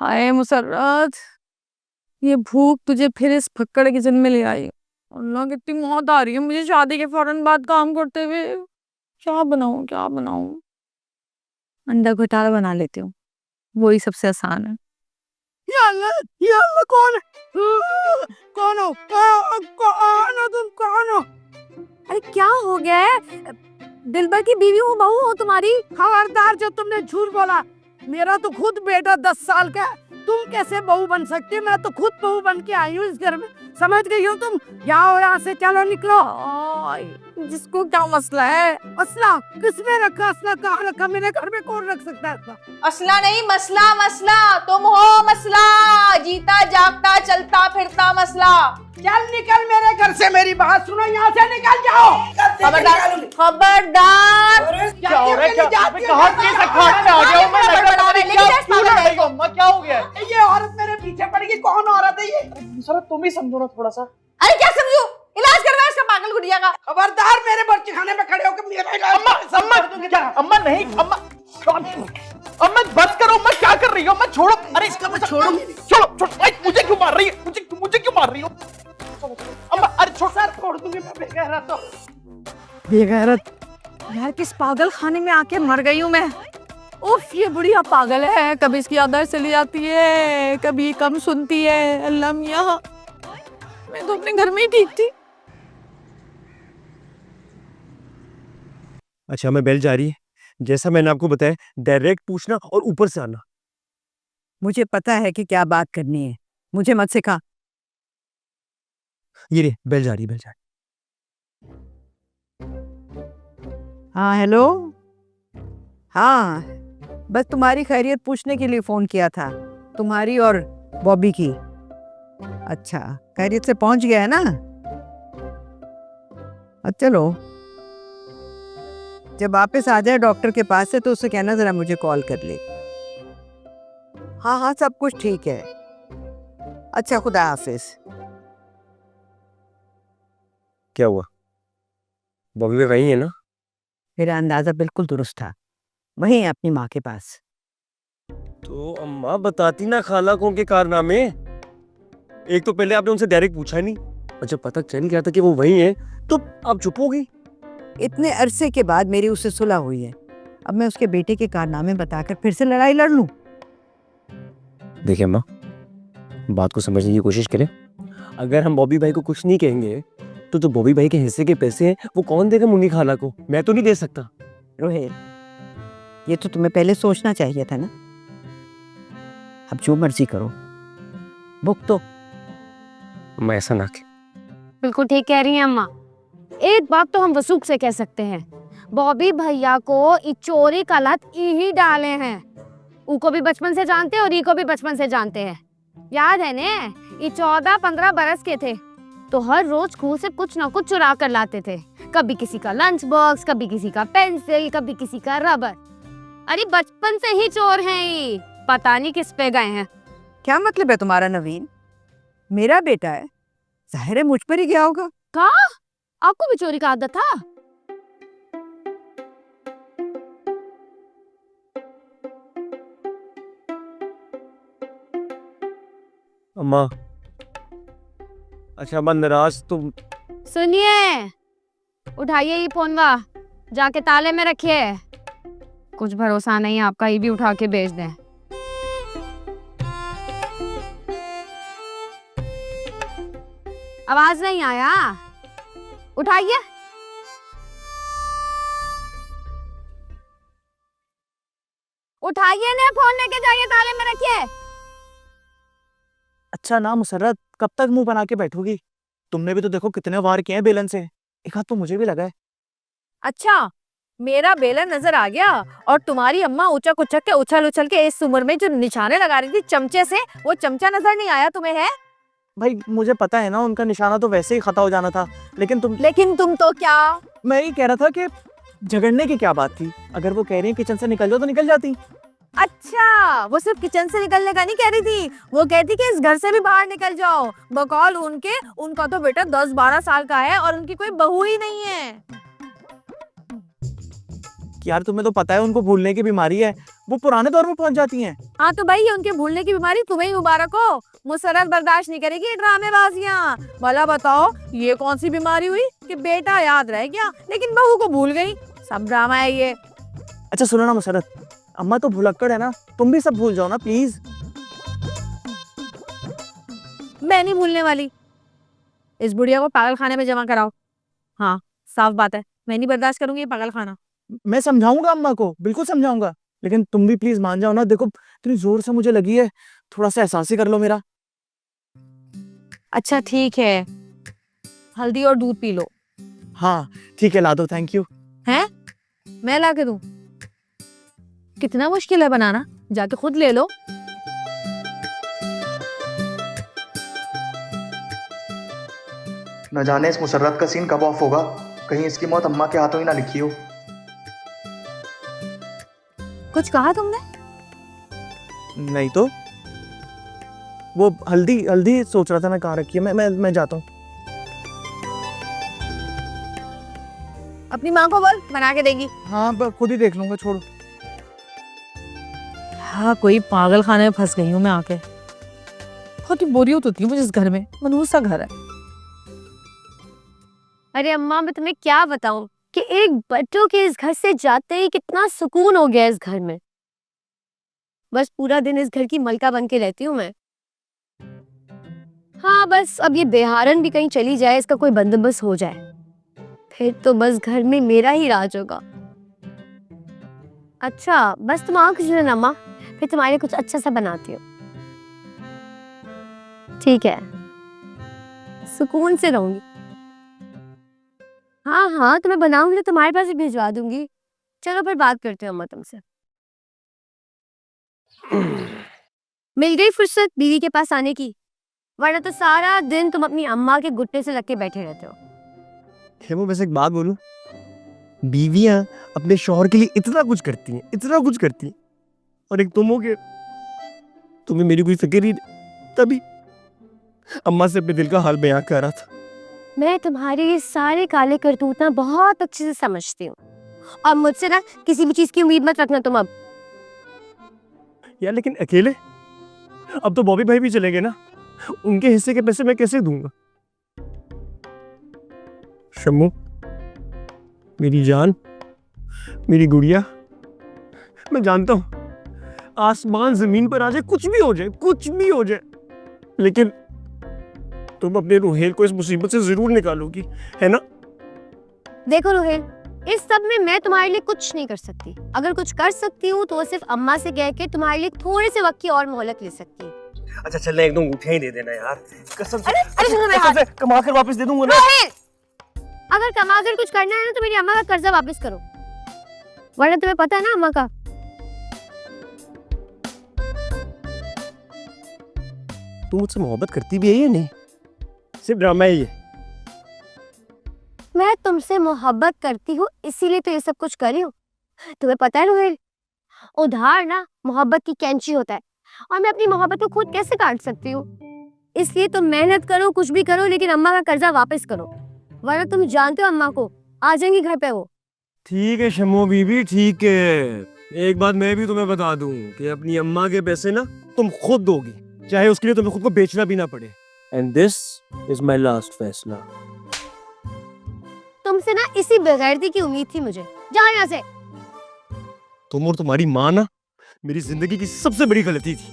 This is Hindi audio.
हाय मुसर्रत, ये भूख तुझे फिर इस फक्कड़ किचन में ले आई। अल्लाह कितनी मौत आ रही है मुझे शादी के फौरन बाद काम करते हुए। क्या बनाऊं क्या बनाऊं? अंडा घोटाला बना लेती हूँ, वही सबसे आसान है। ये अल्लाह कौन है? कौन हो? कौन हो तुम? कौन हो? अरे क्या हो गया है? दिलबर की बीवी हूँ, बहू हो तुम्हारी। खबरदार जो तुमने झूठ बोला। मेरा तो खुद बेटा 10 साल का है। तुम कैसे बहू बन सकती है? मैं तो खुद बहू बन के आई हूँ इस घर में। समझ गई हो तुम? जाओ यहाँ से, चलो निकलो। जिसको क्या मसला है? असला किसने रखा? असला कहाँ रखा? मेरे घर में कौन रख सकता है असला? असला नहीं मसला, मसला तुम हो मसला, जीता जागता चलता फिरता मसला। चल निकल मेरे घर से, मेरी बात सुनो, यहाँ से निकल जाओ। खबरदार खबरदार। क्या हो रहा है? कहाँ केस अखाड़े में आ गया हूँ मैं? क्या हो गया? ये औरत मेरे पीछे पड़ गई। कौन औरत है ये? सर तुम ही समझो ना थोड़ा सा। अरे क्या समझू? इलाज करवा इसका पागल गुड़िया का। खबरदार मेरे बच्चे खाने में खड़े होकर मेरा इलाज। अम्मा नहीं, अम्मा बस करो। अम्मा क्या कर रही हो? अम्मा छोड़ो। अरे इसका मैं छोड़ो। मुझे क्यों मार रही है? मुझे क्यों मार रही हो? अम्मा अरे छोड़ दूंगी मैं बेगैरत तो। बेगैरत यार, किस पागल खाने में आके मर गई हूँ मैं। उफ, ये बुढ़िया पागल है, कभी इसकी आदत चली जाती है, कभी कम सुनती है। अल्लाह मियाँ, मैं तो अपने घर में ही ठीक थी। अच्छा, मैं बेल जा रही है। जैसा मैंने आपको बताया, डायरेक्ट पूछना और ऊपर से आना। मुझे पता है कि क्या बात करनी है, मुझे मत सिखा। ये रे, बेल जा रही, बेल जा रही। हाँ हेलो। हाँ, बस तुम्हारी खैरियत पूछने के लिए फोन किया था, तुम्हारी और बॉबी की। अच्छा, खैरियत से पहुंच गया है ना? चलो, जब वापस आ जाए डॉक्टर के पास से तो उससे कहना जरा मुझे कॉल कर ले। हाँ हाँ, सब कुछ ठीक है। अच्छा, खुदा हाफिज। क्या हुआ? बॉबी में वही है ना? मेरा अंदाजा बिल्कुल दुरुस्त था, वहीं है अपनी माँ के पास। तो अम्मा बताती ना खाला को उनके कारनामे। एक तो पहले आपने उनसे डायरेक्ट पूछा ही नहीं, और जब पता चल गया था कि वो वही है तो आप चुप हो गई। इतने अरसे के बाद मेरी उससे सुलह हुई है, अब मैं उसके बेटे के कारनामे बताकर फिर से लड़ाई लड़ लूं? देखिए अम्मा, बात को समझने की कोशिश करें। अगर हम बॉबी भाई को कुछ नहीं कहेंगे तो जो बॉबी भाई के हिस्से के पैसे हैं वो कौन देगा मुन्नी खाला को? मैं तो नहीं दे सकता। रोहित, ये तो तुम्हें पहले सोचना चाहिए था ना। अब जो मर्जी करो, भुगतो तो। मैं ऐसा ना कि बिल्कुल ठीक कह रही हैं अम्मा। एक बात तो हम वसूख से कह सकते हैं, बॉबी भैया को इस चोरी का लत ही डाले हैं। ऊ को भी बचपन से जानते हैं और ई को भी बचपन से जानते हैं। याद है ने, ये 14-15 बरस के थे तो हर रोज खूह से कुछ ना कुछ चुरा कर लाते थे। कभी किसी का लंच बॉक्स, कभी किसी का पेंसिल, कभी किसी का रबर। अरे बचपन से ही चोर हैं ये, पता नहीं किस पे गए हैं। क्या मतलब है तुम्हारा नवीन? मेरा बेटा है, जाहिर है मुझ पर ही गया होगा। का आपको भी चोरी का आदत था? अम्मा, अच्छा अम्मा नाराज तुम। सुनिए, उठाइए ये फोनवा, जाके ताले में रखिए। कुछ भरोसा नहीं आपका, ये भी उठा के भेज दें। आवाज नहीं आया? उठाइए। उठाइए ने, फोन लेके जाइए, ताले में रखिए। अच्छा ना मुसर्रत, कब तक मुंह बना के बैठोगी? तुमने भी तो देखो कितने वार किए हैं बेलन से। एक हाथ तो मुझे भी लगा है। अच्छा, मेरा बेलन नजर आ गया और तुम्हारी अम्मा ऊंचा कुचक के उछल उछल के इस उम्र में जो निशाने लगा रही थी चमचे से, वो चमचा नजर नहीं आया तुम्हें? है भाई मुझे पता है ना, उनका निशाना तो वैसे ही खता हो जाना था, लेकिन तुम तो क्या? मैं ये कह रहा था कि झगड़ने की क्या बात थी? अगर वो कह रही है किचन से निकल जाओ तो निकल जाती। अच्छा, वो सिर्फ किचन से निकलने का नहीं कह रही थी, वो कहती कि इस घर से भी बाहर निकल जाओ। बकौल उनके, उनका तो बेटा 10-12 साल का है और उनकी कोई बहू ही नहीं है। यार तुम्हें तो पता है उनको भूलने की बीमारी है, वो पुराने दौर में पहुंच जाती हैं। हाँ तो भाई ये उनके भूलने की बीमारी तुम्हें ही मुबारक हो। मुसरत बर्दाश्त नहीं करेगी ये ड्रामेबाजियां। भला बताओ ये कौन सी बीमारी हुई कि बेटा याद रह गया लेकिन बहू को भूल गई। सब ड्रामा है ये। अच्छा सुनो ना मुसरत, अम्मा तो भुलक्कड़ है ना, तुम भी सब भूल जाओ ना प्लीज। मैं नहीं भूलने वाली। इस बुढ़िया को पागल खाने में जमा कराओ। हाँ साफ बात है, मैं नहीं बर्दाश्त करूंगी ये पागल खाना। मैं समझाऊंगा अम्मा को, बिल्कुल समझाऊंगा, लेकिन तुम भी प्लीज मान जाओ ना। देखो इतनी जोर से मुझे लगी है, थोड़ा सा एहसास ही कर लो मेरा। अच्छा ठीक है, हल्दी और दूध पी लो। हाँ ठीक है, ला दो, थैंक यू। हैं? मैं ला के दूं? कितना मुश्किल है बनाना, जाके खुद ले लो। न जाने इस मुसर्रत का सीन कब ऑफ होगा, कहीं इसकी मौत अम्मा के हाथों ही ना लिखी हो। कुछ कहा तुमने? नहीं तो वो हल्दी हल्दी सोच रहा था मैं कहाँ रखी है। मैं जाता हूँ। अपनी माँ को बोल बना के देगी। हाँ खुद ही देख लूंगा, छोड़ो। हाँ कोई पागल खाने में फंस गई हूँ मैं आके। बहुत ही बोरियत होती है मुझे इस घर में, मनहूस सा घर है। अरे अम्मा मैं तुम्हें क्या बताऊं कि एक बच्चों के इस घर से जाते ही कितना सुकून हो गया इस घर में। बस पूरा दिन इस घर की मलका बन के रहती हूँ मैं। हाँ बस अब ये बेहारन भी कहीं चली जाए, इसका कोई बंदोबस्त हो जाए, फिर तो बस घर में मेरा ही राज होगा। अच्छा बस तुम आओ किसी दिन अम्मा, फिर तुम्हारे लिए कुछ अच्छा सा बनाती हूँ। ठीक है, सुकून से रहूंगी। हाँ हाँ तुम्हें बनाऊंगी तो तुम्हारे पास ही भिजवा दूंगी। चलो फिर बात करते हैं अम्मा तुमसे। मिल गई फुर्सत बीवी के पास आने की, वरना तो सारा दिन तुम अपनी अम्मा के घुटने से लग के बैठे रहते हो। खेमो वैसे एक बात बोलूं, बीवियां अपने शौहर के लिए इतना कुछ करती हैं, इतना कुछ करती हैं, और एक तुम हो के तुम्हें मेरी कोई फिक्र ही नहीं। तभी अम्मा से अपने दिल का हाल बयां कर रहा था। मैं तुम्हारे ये सारे काले करतूत ना बहुत अच्छे से समझती हूँ, और मुझसे ना किसी भी चीज की उम्मीद मत रखना तुम अब। यार लेकिन अकेले, अब तो बॉबी भाई भी चले गए ना, उनके हिस्से के पैसे मैं कैसे दूंगा? शम्मू मेरी जान, मेरी गुड़िया, मैं जानता हूं आसमान जमीन पर आ जाए, कुछ भी हो जाए, कुछ भी हो जाए, लेकिन तुम अपने रुहेल को इस मुसीबत से जरूर निकालोगी, है ना? देखो रोहेल, इस सब में मैं तुम्हारे लिए कुछ नहीं कर सकती। अगर कुछ कर सकती हूँ तो वो सिर्फ अम्मा से कह के तुम्हारे लिए थोड़े से वक्त की और मोहलत ले सकती हूँ। अच्छा चल एकदम उठे ही दे देना यार, कसम से। अरे सुनो मेरी कसम से कमा कर वापस दे दूंगा ना। रोहेल, अगर कमा कर कुछ करना है ना तो मेरी अम्मा का कर्जा वापस करो, वरना तुम्हें पता है ना अम्मा का। तू मुझसे मोहब्बत करती भी है या नहीं? सिर्फ ड्रामा है ये। मैं तुमसे मोहब्बत करती हूँ इसीलिए तो ये सब कुछ कर रही हूँ। तुम्हें पता है रोहेल, उधार ना मोहब्बत की कैंची होता है, और मैं अपनी मोहब्बत को खुद कैसे काट सकती हूँ? इसलिए तुम मेहनत करो, कुछ भी करो, लेकिन अम्मा का कर्जा वापस करो, वरना तुम जानते हो अम्मा को आ जाएंगी घर पे वो। ठीक है शम्मू बीबी, ठीक है। एक बात मैं भी तुम्हें बता दूं कि अपनी अम्मा के पैसे ना तुम खुद दोगी, चाहे उसके लिए तुम्हें खुद को बेचना भी ना पड़े। And this is my last फैसला। तुमसे ना इसी बेगैरती की उम्मीद थी मुझे। जाओ यहाँ से। तुम और तुम्हारी माँ ना मेरी जिंदगी की सबसे बड़ी गलती थी।